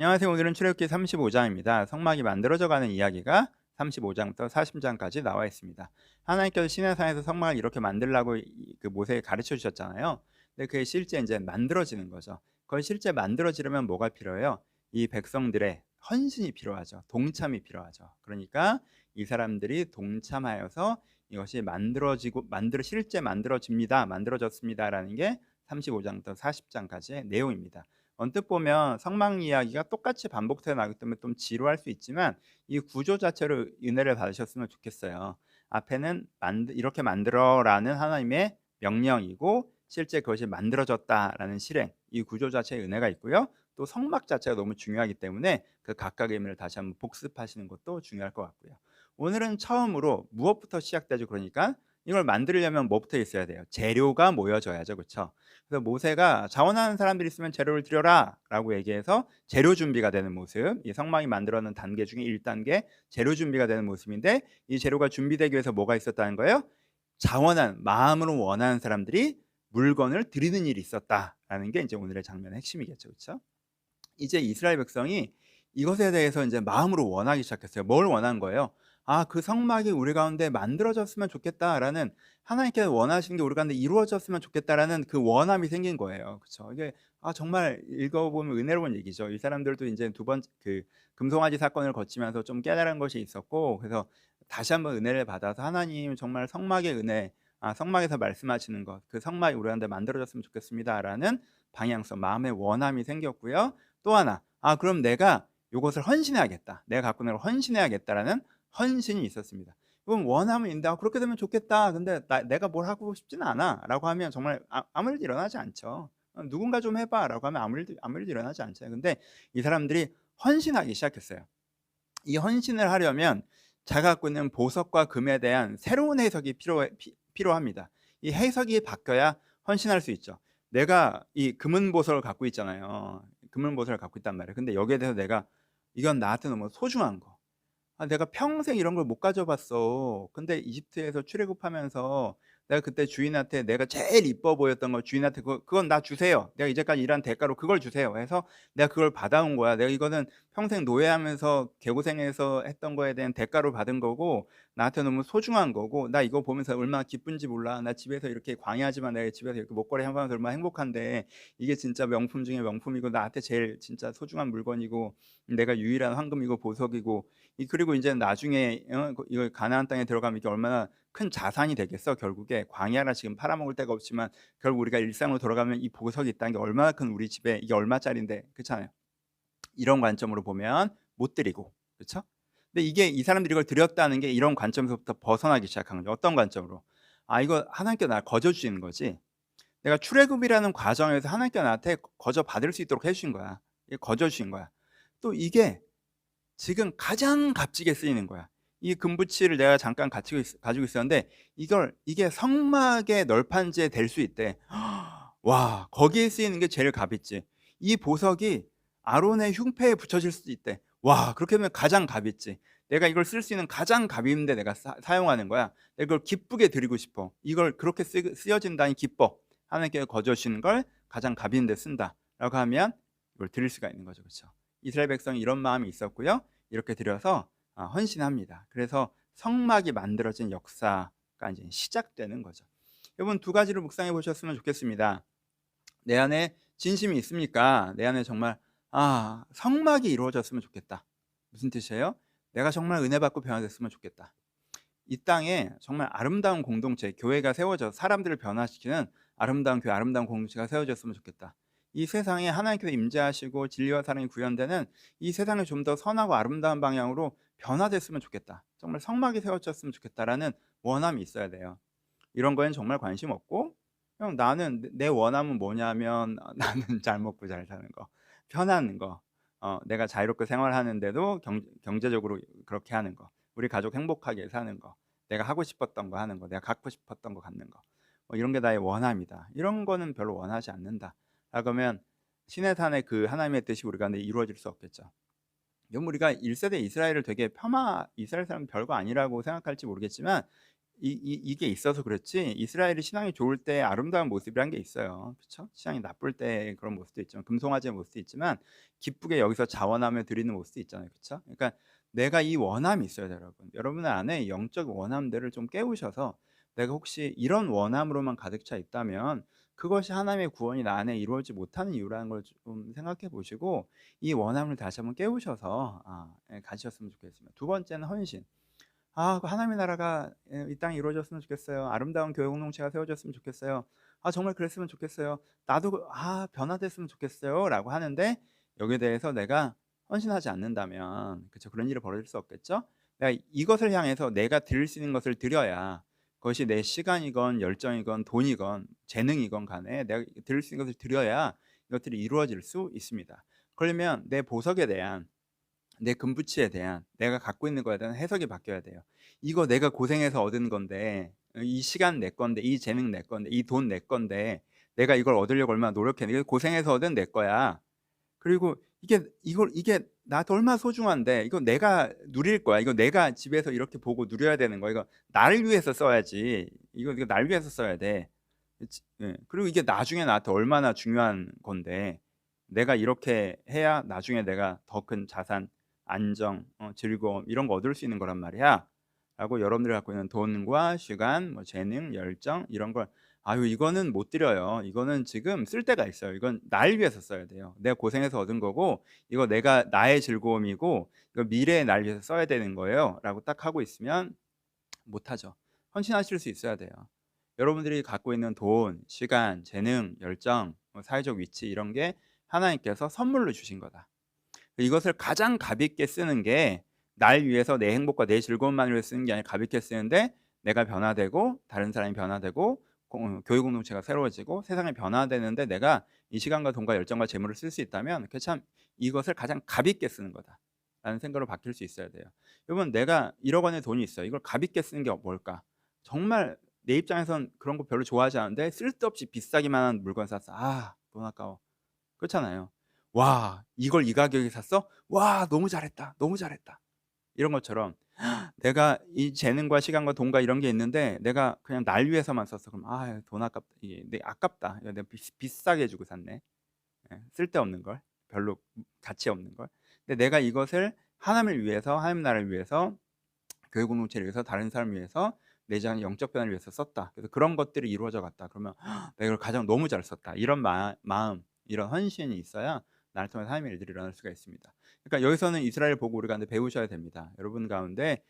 안녕하세요. 오늘은 출애굽기 35장입니다. 성막이 만들어져 가는 이야기가 35장부터 40장까지 나와 있습니다. 하나님께서 시내산에서 성막을 이렇게 만들라고 그 모세에게 가르쳐 주셨잖아요. 근데 그게 실제 이제 만들어지는 거죠. 그걸 실제 만들어지려면 뭐가 필요해요? 이 백성들의 헌신이 필요하죠. 동참이 필요하죠. 그러니까 이 사람들이 동참하여서 이것이 실제 만들어집니다. 만들어졌습니다라는 게 35장부터 40장까지의 내용입니다. 언뜻 보면 성막 이야기가 똑같이 반복되어 나기 때문에 좀 지루할 수 있지만 이 구조 자체로 은혜를 받으셨으면 좋겠어요. 앞에는 이렇게 만들어라는 하나님의 명령이고 실제 그것이 만들어졌다라는 실행, 이 구조 자체에 은혜가 있고요. 또 성막 자체가 너무 중요하기 때문에 그 각각의 의미를 다시 한번 복습하시는 것도 중요할 것 같고요. 오늘은 처음으로 무엇부터 시작되죠? 그러니까 이걸 만들려면 뭐부터 있어야 돼요? 재료가 모여져야죠. 그렇죠? 그래서 모세가 자원하는 사람들이 있으면 재료를 드려라라고 얘기해서 재료 준비가 되는 모습, 이 성막이 만들어는 단계 중에 1단계 재료 준비가 되는 모습인데, 이 재료가 준비되기 위해서 뭐가 있었다는 거예요? 자원한 마음으로 원하는 사람들이 물건을 드리는 일이 있었다라는 게 이제 오늘의 장면의 핵심이겠죠. 그렇죠? 이제 이스라엘 백성이 이것에 대해서 이제 마음으로 원하기 시작했어요. 뭘 원한 거예요? 아, 그 성막이 우리 가운데 만들어졌으면 좋겠다라는, 하나님께서 원하시는 게 우리 가운데 이루어졌으면 좋겠다라는 그 원함이 생긴 거예요. 그렇죠? 이게 정말 읽어보면 은혜로운 얘기죠. 이 사람들도 이제 두 번 그 금송아지 사건을 거치면서 좀 깨달은 것이 있었고, 그래서 다시 한번 은혜를 받아서 하나님 정말 성막의 은혜, 성막에서 말씀하시는 것, 그 성막이 우리 가운데 만들어졌으면 좋겠습니다라는 방향성, 마음의 원함이 생겼고요. 또 하나, 그럼 내가 요것을 헌신해야겠다. 내가 갖고 있는 걸 헌신해야겠다라는 헌신이 있었습니다. 그럼 원하면 있는데 그렇게 되면 좋겠다. 근데 내가 뭘 하고 싶지는 않아라고 하면 정말 아무 일도 일어나지 않죠. 누군가 좀 해봐라고 하면 아무 일도 일어나지 않죠. 근데 이 사람들이 헌신하기 시작했어요. 이 헌신을 하려면 자기가 갖고 있는 보석과 금에 대한 새로운 해석이 필요합니다. 이 해석이 바뀌어야 헌신할 수 있죠. 내가 이 금은 보석을 갖고 있잖아요. 금은 보석을 갖고 있단 말이에요. 근데 여기에 대해서 내가 이건 나한테 너무 소중한 거. 내가 평생 이런 걸 못 가져봤어. 근데 이집트에서 출애굽하면서 내가 그때 주인한테 내가 제일 이뻐 보였던 거, 주인한테 그건 나 주세요. 내가 이제까지 일한 대가로 그걸 주세요. 해서 내가 그걸 받아온 거야. 내가 이거는 평생 노예하면서 개고생해서 했던 거에 대한 대가로 받은 거고, 나한테 너무 소중한 거고, 나 이거 보면서 얼마나 기쁜지 몰라. 나 집에서 이렇게 광야지만 내가 집에서 이렇게 먹거리 하면서 얼마나 행복한데, 이게 진짜 명품 중에 명품이고 나한테 제일 진짜 소중한 물건이고, 내가 유일한 황금이고 보석이고, 그리고 이제 나중에 이거 가나안 땅에 들어가면 이게 얼마나 큰 자산이 되겠어. 결국에 광야라 지금 팔아먹을 데가 없지만 결국 우리가 일상으로 돌아가면 이 보석이 있다는 게 얼마나 큰, 우리 집에 이게 얼마짜린데, 그렇잖아요. 이런 관점으로 보면 못 드리고, 그렇죠? 근데 이게 이 사람들이 이걸 드렸다는 게 이런 관점에서부터 벗어나기 시작한 거죠. 어떤 관점으로? 이거 하나님께 나 거저 주시는 거지. 내가 출애굽이라는 과정에서 하나님께 나한테 거저 받을 수 있도록 해주신 거야. 거저 주신 거야. 또 이게 지금 가장 값지게 쓰이는 거야. 이 금붙이를 내가 잠깐 가지고 있었는데 이게 성막의 널판지에 댈 수 있대. 와, 거기에 쓰이는 게 제일 값있지. 이 보석이 아론의 흉패에 붙여질 수도 있대. 와, 그렇게 하면 가장 값있지. 내가 이걸 쓸 수 있는 가장 값 있는데 내가 사용하는 거야. 내가 이걸 기쁘게 드리고 싶어. 이걸 그렇게 쓰여진다니 기뻐. 하나님께 거저 주시는 걸 가장 값 있는데 쓴다 라고 하면 이걸 드릴 수가 있는 거죠. 그렇죠? 이스라엘 백성이 이런 마음이 있었고요. 이렇게 드려서 헌신합니다. 그래서 성막이 만들어진 역사가 이제 시작되는 거죠. 여러분, 두 가지를 묵상해 보셨으면 좋겠습니다. 내 안에 진심이 있습니까? 내 안에 정말 성막이 이루어졌으면 좋겠다. 무슨 뜻이에요? 내가 정말 은혜 받고 변화됐으면 좋겠다. 이 땅에 정말 아름다운 공동체, 교회가 세워져 사람들을 변화시키는 아름다운 교회, 아름다운 공동체가 세워졌으면 좋겠다. 이 세상에 하나님께서 임재하시고 진리와 사랑이 구현되는 이 세상을 좀 더 선하고 아름다운 방향으로 변화됐으면 좋겠다. 정말 성막이 세워졌으면 좋겠다라는 원함이 있어야 돼요. 이런 거엔 정말 관심 없고, 형 나는 내 원함은 뭐냐면 나는 잘 먹고 잘 사는 거, 편한 거, 내가 자유롭게 생활하는데도 경제적으로 그렇게 하는 거, 우리 가족 행복하게 사는 거, 내가 하고 싶었던 거 하는 거, 내가 갖고 싶었던 거 갖는 거, 이런 게 나의 원함이다. 이런 거는 별로 원하지 않는다. 그러면 신의 산의 그 하나님의 뜻이 우리 가운데 이루어질 수 없겠죠. 우리가 1세대 이스라엘을 되게 이스라엘 사람 별거 아니라고 생각할지 모르겠지만 이게 있어서 그렇지 이스라엘이 신앙이 좋을 때 아름다운 모습이란 게 있어요. 그쵸? 신앙이 나쁠 때 그런 모습도 있지만 금송아지의 모습도 있지만 기쁘게 여기서 자원하며 드리는 모습도 있잖아요. 그쵸? 그러니까 내가 이 원함이 있어야 돼요 여러분. 여러분의 안에 영적 원함들을 좀 깨우셔서 내가 혹시 이런 원함으로만 가득 차 있다면 그것이 하나님의 구원이 나 안에 이루어지지 못하는 이유라는 걸 좀 생각해 보시고 이 원함을 다시 한번 깨우셔서 가지셨으면 좋겠습니다. 두 번째는 헌신. 그 하나님의 나라가 이 땅에 이루어졌으면 좋겠어요. 아름다운 교회 공동체가 세워졌으면 좋겠어요. 정말 그랬으면 좋겠어요. 나도 변화됐으면 좋겠어요라고 하는데 여기에 대해서 내가 헌신하지 않는다면 그쵸 그런 일이 벌어질 수 없겠죠. 내가 이것을 향해서 내가 드릴 수 있는 것을 드려야 그것이 내 시간이건 열정이건 돈이건 재능이건 간에 내가 드릴 수 있는 것을 드려야 이것들이 이루어질 수 있습니다. 그러면 내 보석에 대한 내 금부치에 대한 내가 갖고 있는 거에 대한 해석이 바뀌어야 돼요. 이거 내가 고생해서 얻은 건데 이 시간 내 건데 이 재능 내 건데 이 돈 내 건데 내가 이걸 얻으려고 얼마나 노력했는데 이거 고생해서 얻은 내 거야. 그리고 이게 나한테 얼마나 소중한데 이거 내가 누릴 거야. 이거 내가 집에서 이렇게 보고 누려야 되는 거야. 이거 나를 위해서 써야지. 이거 날 위해서 써야 돼. 예. 그리고 이게 나중에 나한테 얼마나 중요한 건데 내가 이렇게 해야 나중에 내가 더 큰 자산, 안정, 즐거움 이런 거 얻을 수 있는 거란 말이야. 라고 여러분들이 갖고 있는 돈과 시간, 뭐 재능, 열정 이런 걸 아유 이거는 못 드려요. 이거는 지금 쓸 데가 있어요. 이건 날 위해서 써야 돼요. 내가 고생해서 얻은 거고 이거 내가 나의 즐거움이고 이거 미래의 날 위해서 써야 되는 거예요. 라고 딱 하고 있으면 못 하죠. 헌신하실 수 있어야 돼요. 여러분들이 갖고 있는 돈, 시간, 재능, 열정, 사회적 위치 이런 게 하나님께서 선물로 주신 거다. 이것을 가장 가볍게 쓰는 게 날 위해서 내 행복과 내 즐거움만을 위해서 쓰는 게 아니라 가볍게 쓰는데 내가 변화되고 다른 사람이 변화되고 교육 공동체가 새로워지고 세상이 변화되는데 내가 이 시간과 돈과 열정과 재물을 쓸 수 있다면 그 참 이것을 가장 가볍게 쓰는 거다라는 생각으로 바뀔 수 있어야 돼요. 여러분 내가 1억 원의 돈이 있어요. 이걸 가볍게 쓰는 게 뭘까? 정말 내 입장에선 그런 거 별로 좋아하지 않은데 쓸데없이 비싸기만 한 물건 샀어. 돈 아까워. 그렇잖아요. "와 이걸 이 가격에 샀어? 와 너무 잘했다. 너무 잘했다." 이런 것처럼 내가 이 재능과 시간과 돈과 이런 게 있는데 내가 그냥 날 위해서만 썼어. 그럼 돈 아깝다. 이게 내 아깝다. 이거 내가 비싸게 주고 샀네. 쓸데없는 걸. 별로 가치 없는 걸. 근데 내가 이것을 하나님을 위해서 하나님 나라를 위해서 교회 공동체를 위해서 다른 사람을 위해서 내 자신의 영적 변화를 위해서 썼다. 그래서 그런 것들이 이루어져 갔다. 그러면 '내가 이걸 가장 너무 잘 썼다.' 이런 마음, 이런 헌신이 있어야 나를 통해서 하나님의 일들이 일어날 수가 있습니다. 그러니까 여기서는 이스라엘 보고 우리가 배우셔야 됩니다. 여러분 가운데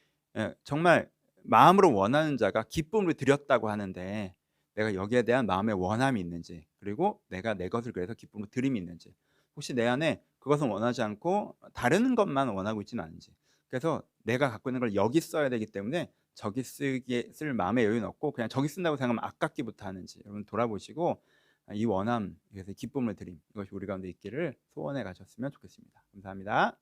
정말 마음으로 원하는 자가 기쁨으로 드렸다고 하는데 내가 여기에 대한 마음의 원함이 있는지 그리고 내가 내 것을 그래서 기쁨으로 드림이 있는지 혹시 내 안에 그것은 원하지 않고 다른 것만 원하고 있지는 않은지 그래서 내가 갖고 있는 걸 여기 써야 되기 때문에 저기 쓰기에 쓸 마음의 여유는 없고 그냥 저기 쓴다고 생각하면 아깝기부터 하는지 여러분 돌아보시고 이 원함 그래서 기쁨을 드림 이것이 우리 가운데 있기를 소원해 가셨으면 좋겠습니다. 감사합니다.